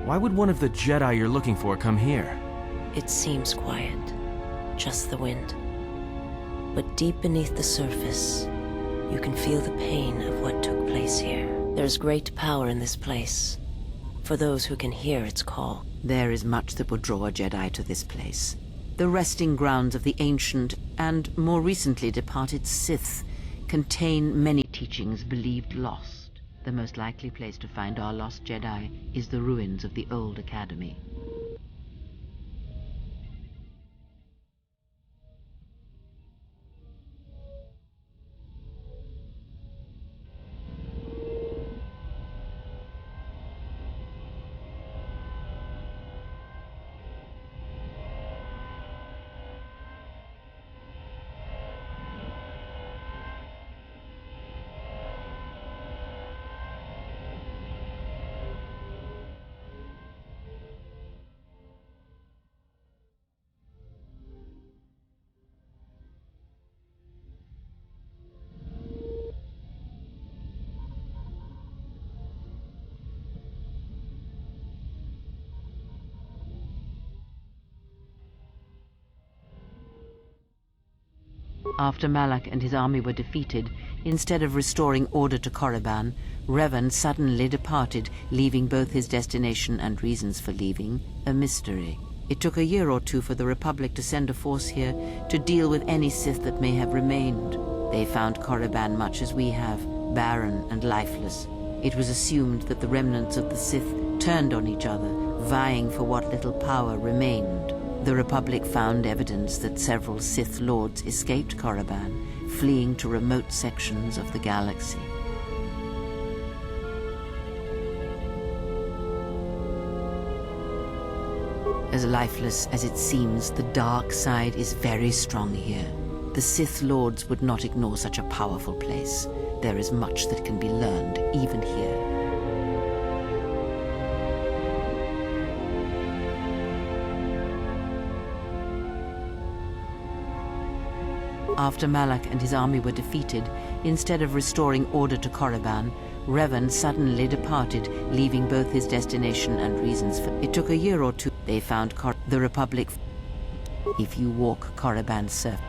Why would one of the Jedi you're looking for come here? It seems quiet, just the wind. But deep beneath the surface, you can feel the pain of what took place here. There's great power in this place, for those who can hear its call. There is much that would draw a Jedi to this place. The resting grounds of the ancient and more recently departed Sith contain many teachings believed lost. The most likely place to find our lost Jedi is the ruins of the old academy. After Malak and his army were defeated, instead of restoring order to Korriban, Revan suddenly departed, leaving both his destination and reasons for leaving a mystery. It took a year or two for the Republic to send a force here to deal with any Sith that may have remained. They found Korriban much as we have, barren and lifeless. It was assumed that the remnants of the Sith turned on each other, vying for what little power remained. The Republic found evidence that several Sith Lords escaped Korriban, fleeing to remote sections of the galaxy. As lifeless as it seems, the dark side is very strong here. The Sith Lords would not ignore such a powerful place. There is much that can be learned, even here. After Malak and his army were defeated, instead of restoring order to Korriban, Revan suddenly departed, leaving both his destination and reasons for it. Took a year or two. They found the Republic. If you walk Korriban's surface,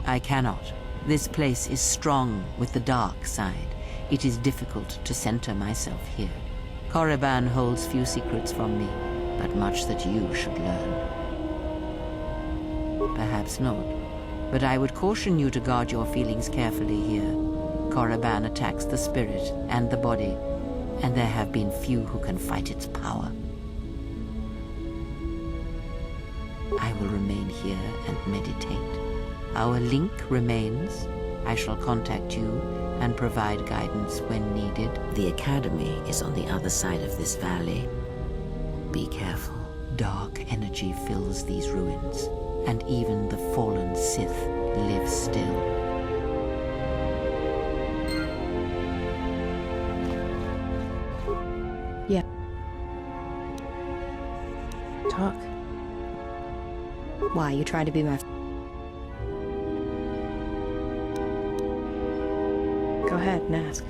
I cannot. This place is strong with the dark side. It is difficult to center myself here. Korriban holds few secrets from me, but much that you should learn. Perhaps not. But I would caution you to guard your feelings carefully here. Korriban attacks the spirit and the body, and there have been few who can fight its power. I will remain here and meditate. Our link remains. I shall contact you and provide guidance when needed. The Academy is on the other side of this valley. Be careful. Dark energy fills these ruins, and even the fallen Sith live still. Yeah. Talk. Why, you trying to be my... Go ahead and ask.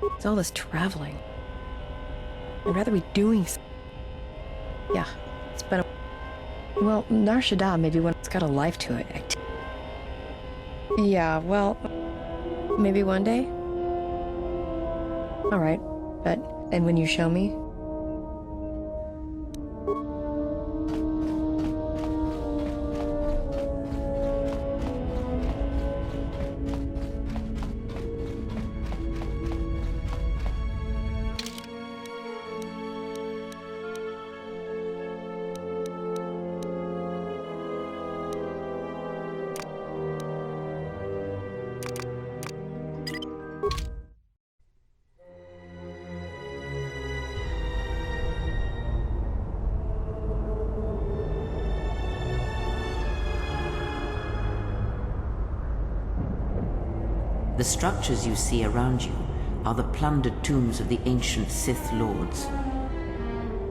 It's all this traveling. I'd rather be doing something. Yeah, it's been a... Well, Nar Shaddaa maybe when it's got a life to it. Yeah, well, maybe one day? Alright, but, and when you show me? The structures you see around you are the plundered tombs of the ancient Sith Lords.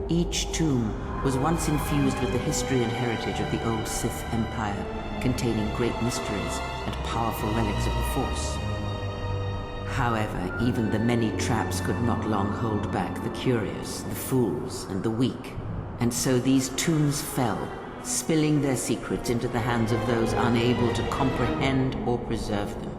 Each tomb was once infused with the history and heritage of the old Sith Empire, containing great mysteries and powerful relics of the Force. However, even the many traps could not long hold back the curious, the fools, and the weak. And so these tombs fell, spilling their secrets into the hands of those unable to comprehend or preserve them.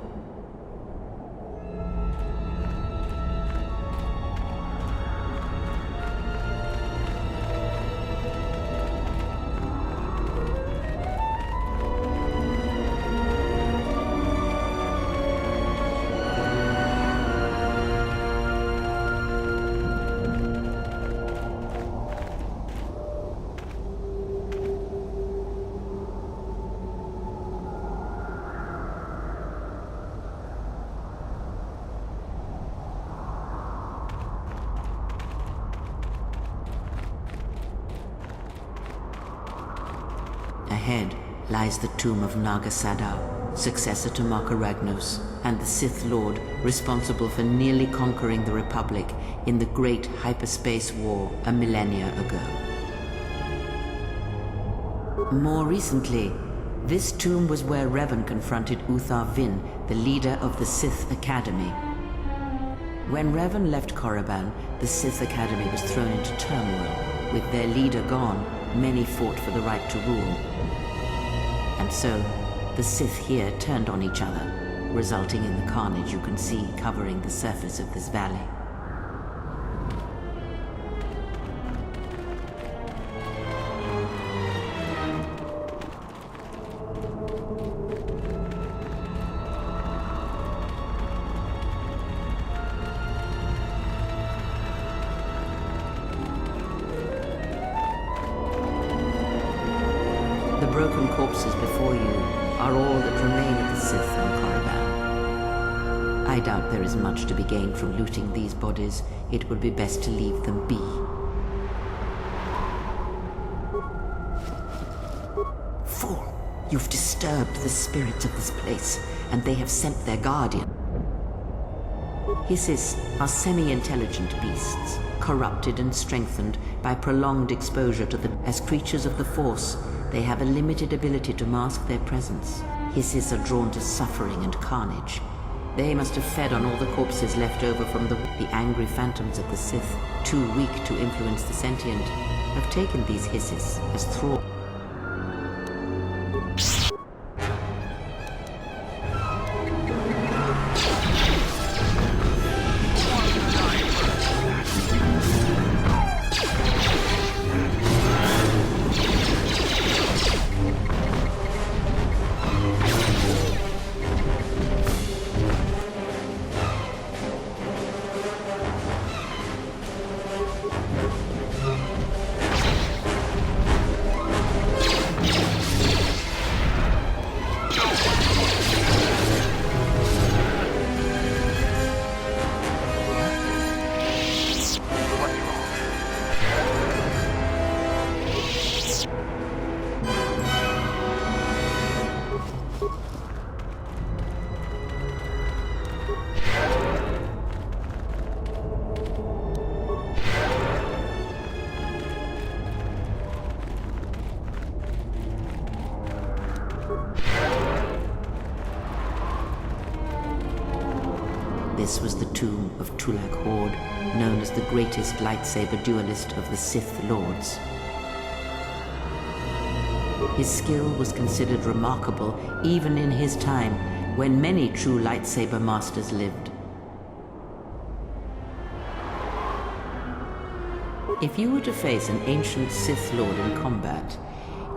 Ahead lies the tomb of Naga-Sadow, successor to Makaragnos, and the Sith Lord responsible for nearly conquering the Republic in the Great Hyperspace War a millennia ago. More recently, this tomb was where Revan confronted Uthar Vin, the leader of the Sith Academy. When Revan left Korriban, the Sith Academy was thrown into turmoil. With their leader gone, many fought for the right to rule. And so, the Sith here turned on each other, resulting in the carnage you can see covering the surface of this valley. The broken corpses before you are all that remain of the Sith on Korriban. I doubt there is much to be gained from looting these bodies. It would be best to leave them be. Fool! You've disturbed the spirits of this place, and they have sent their guardian. Hissis are semi-intelligent beasts, corrupted and strengthened by prolonged exposure to them. As creatures of the Force, they have a limited ability to mask their presence. Hissis are drawn to suffering and carnage. They must have fed on all the corpses left over from the angry phantoms of the Sith, too weak to influence the sentient, have taken these Hissis as thralls. This was the tomb of Tulak Hord, known as the greatest lightsaber duelist of the Sith Lords. His skill was considered remarkable even in his time, when many true lightsaber masters lived. If you were to face an ancient Sith Lord in combat,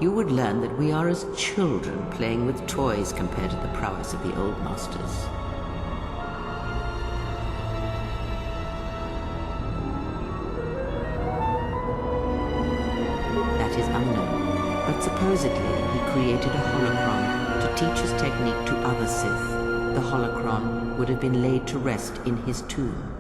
you would learn that we are as children playing with toys compared to the prowess of the old masters. That is unknown, but supposedly he created a holocron to teach his technique to other Sith. The holocron would have been laid to rest in his tomb.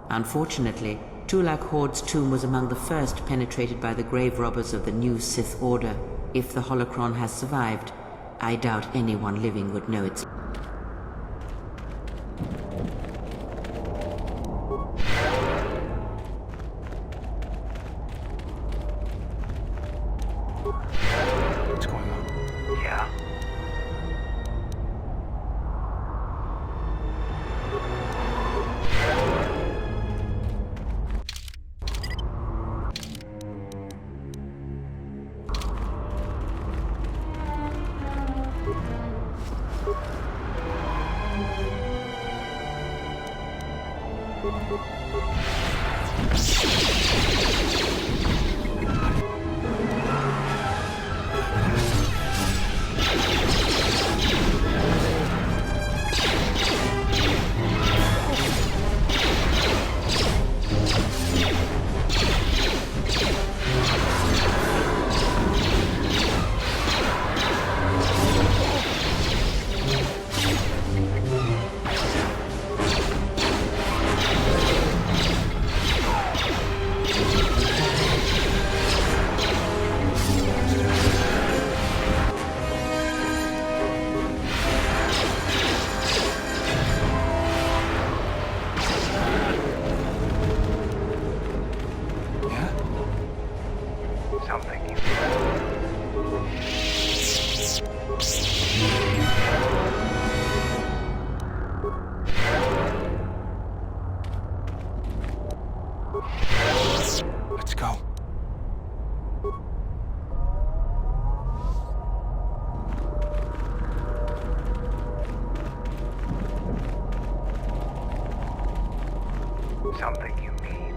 Unfortunately, Tulak Hord's tomb was among the first penetrated by the grave robbers of the new Sith Order. If the holocron has survived, I doubt anyone living would know its... What's going on? Yeah. Let's go. Something you need.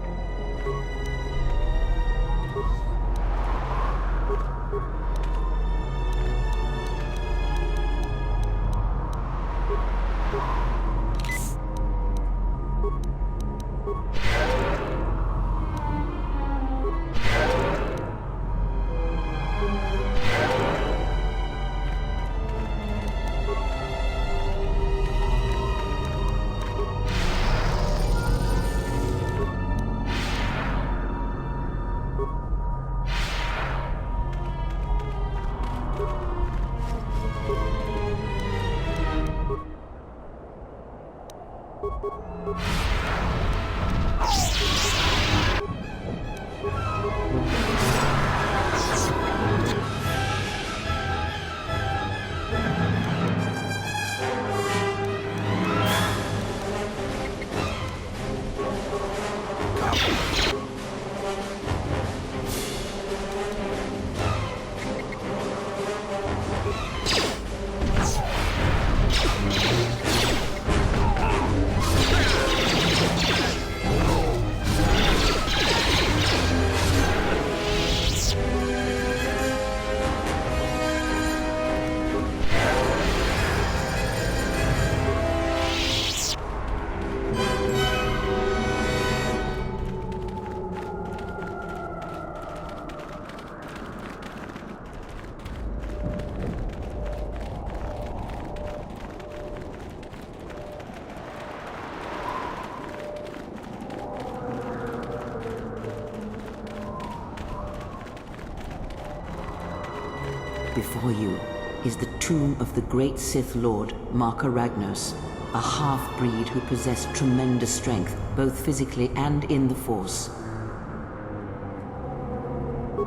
Before you is the tomb of the great Sith Lord, Marka Ragnos, a half-breed who possessed tremendous strength, both physically and in the Force.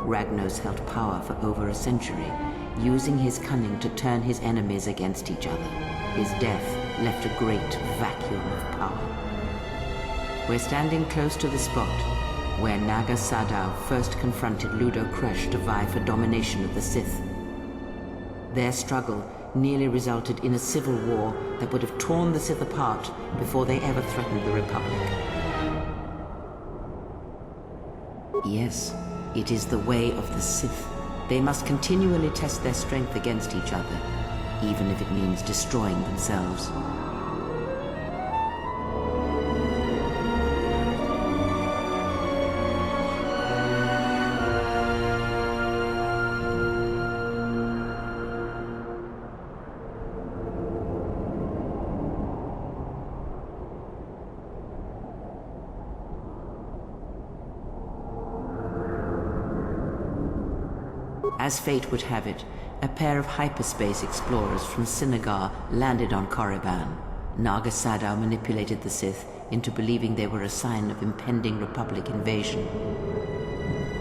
Ragnos held power for over a century, using his cunning to turn his enemies against each other. His death left a great vacuum of power. We're standing close to the spot where Naga Sadow first confronted Ludo Kresh to vie for domination of the Sith. Their struggle nearly resulted in a civil war that would have torn the Sith apart before they ever threatened the Republic. Yes, it is the way of the Sith. They must continually test their strength against each other, even if it means destroying themselves. As fate would have it, a pair of hyperspace explorers from Sinagar landed on Korriban. Naga Sadow manipulated the Sith into believing they were a sign of impending Republic invasion.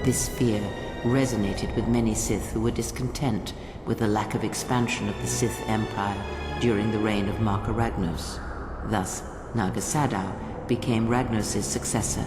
This fear resonated with many Sith who were discontent with the lack of expansion of the Sith Empire during the reign of Marka Ragnos. Thus, Naga Sadow became Ragnos' successor,